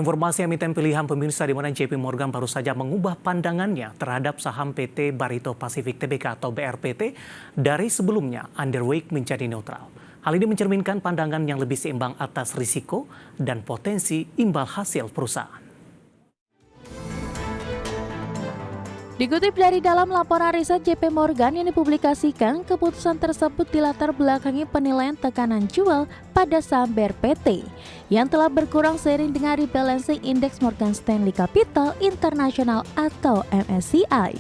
Informasi emiten pilihan pemirsa di mana JP Morgan baru saja mengubah pandangannya terhadap saham PT Barito Pacific Tbk atau BRPT dari sebelumnya underweight menjadi neutral. Hal ini mencerminkan pandangan yang lebih seimbang atas risiko dan potensi imbal hasil perusahaan. Dikutip dari dalam laporan riset JP Morgan yang dipublikasikan, keputusan tersebut dilatar belakangi penilaian tekanan jual pada saham BRPT yang telah berkurang seiring dengan rebalancing indeks Morgan Stanley Capital International atau MSCI.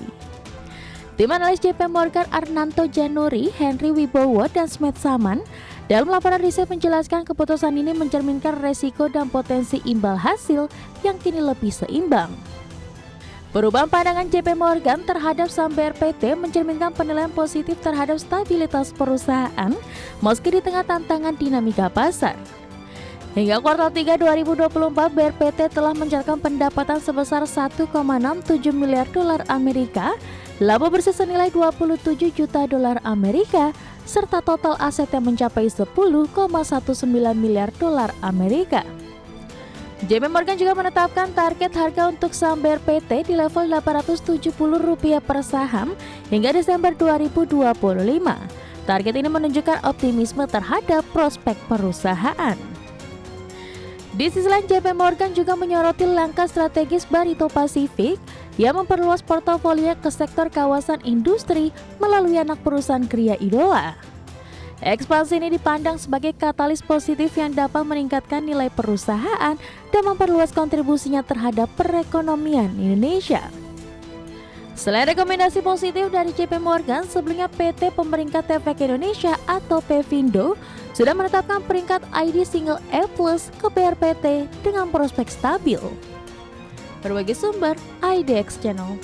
Tim analis JP Morgan Arnanto Januri, Henry Wibowo, dan Smet Saman dalam laporan riset menjelaskan keputusan ini mencerminkan resiko dan potensi imbal hasil yang kini lebih seimbang. Perubahan pandangan JP Morgan terhadap saham BRPT mencerminkan penilaian positif terhadap stabilitas perusahaan meski di tengah tantangan dinamika pasar. Hingga kuartal 3 2024, BRPT telah mencatatkan pendapatan sebesar 1,67 miliar dolar Amerika, laba bersih senilai 27 juta dolar Amerika, serta total aset yang mencapai 10,19 miliar dolar Amerika. JP Morgan juga menetapkan target harga untuk saham BRPT di level Rp870 per saham hingga Desember 2025. Target ini menunjukkan optimisme terhadap prospek perusahaan. Di sisi lain, JP Morgan juga menyoroti langkah strategis Barito Pacific yang memperluas portofolio ke sektor kawasan industri melalui anak perusahaan Kria Idola. Ekspansi ini dipandang sebagai katalis positif yang dapat meningkatkan nilai perusahaan dan memperluas kontribusinya terhadap perekonomian Indonesia. Selain rekomendasi positif dari JP Morgan, sebelumnya PT Pemeringkat Efek Indonesia atau Pevindo sudah menetapkan peringkat ID single A+ ke BRPT dengan prospek stabil. Berbagai sumber, IDX Channel.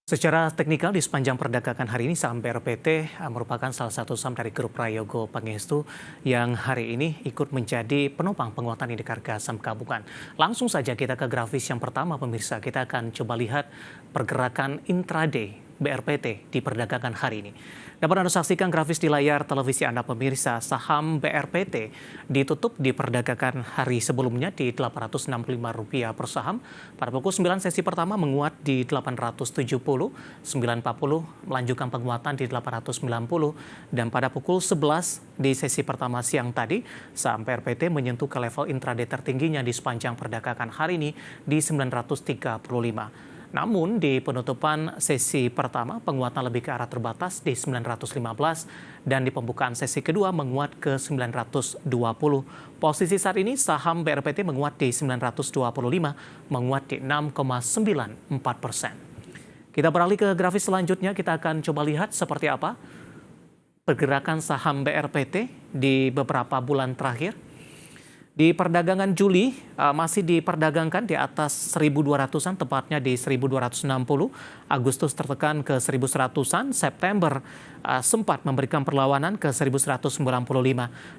Secara teknikal di sepanjang perdagangan hari ini saham BRPT merupakan salah satu saham dari grup Prayogo Pangestu yang hari ini ikut menjadi penopang penguatan indeks harga saham gabungan. Langsung saja kita ke grafis yang pertama pemirsa, kita akan coba lihat pergerakan intraday BRPT di perdagangan hari ini. Dapat Anda saksikan grafis di layar televisi Anda pemirsa, saham BRPT ditutup di perdagangan hari sebelumnya di Rp865 per saham. Pada pukul 9 sesi pertama menguat di 870, 940 melanjutkan penguatan di 890, dan pada pukul 11 di sesi pertama siang tadi, saham BRPT menyentuh ke level intraday tertingginya di sepanjang perdagangan hari ini di 935. Namun di penutupan sesi pertama penguatan lebih ke arah terbatas di 915 dan di pembukaan sesi kedua menguat ke 920. Posisi saat ini saham BRPT menguat di 925, menguat di 6,94%. Kita beralih ke grafis selanjutnya, kita akan coba lihat seperti apa pergerakan saham BRPT di beberapa bulan terakhir. Di perdagangan Juli masih diperdagangkan di atas 1.200-an, tepatnya di 1.260. Agustus tertekan ke 1.100-an, September sempat memberikan perlawanan ke 1.195.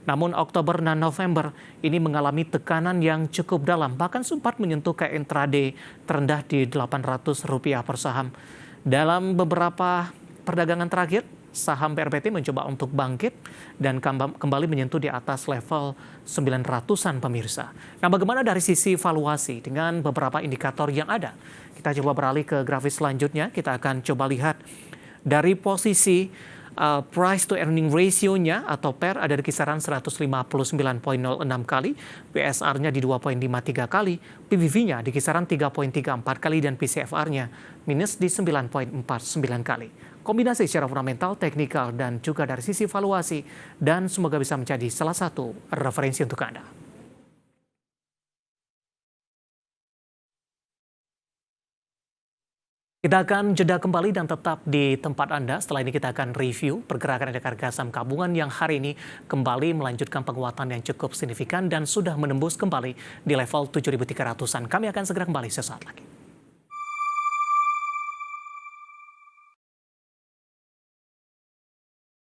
Namun Oktober dan November ini mengalami tekanan yang cukup dalam, bahkan sempat menyentuh ke intraday terendah di Rp800 per saham. Dalam beberapa perdagangan terakhir, saham BRPT mencoba untuk bangkit dan kembali menyentuh di atas level 900-an pemirsa. Nah, bagaimana dari sisi valuasi dengan beberapa indikator yang ada? Kita coba beralih ke grafis selanjutnya. Kita akan coba lihat dari posisi price to earning ratio-nya atau PER ada di kisaran 159,06 kali, PSR-nya di 2,53 kali, PBV-nya di kisaran 3,34 kali, dan PCFR-nya minus di 9,49 kali. Kombinasi secara fundamental, teknikal, dan juga dari sisi valuasi, dan semoga bisa menjadi salah satu referensi untuk Anda. Kita akan jeda kembali dan tetap di tempat Anda. Setelah ini kita akan review pergerakan indeks harga saham gabungan yang hari ini kembali melanjutkan penguatan yang cukup signifikan dan sudah menembus kembali di level 7.300-an. Kami akan segera kembali sesaat lagi.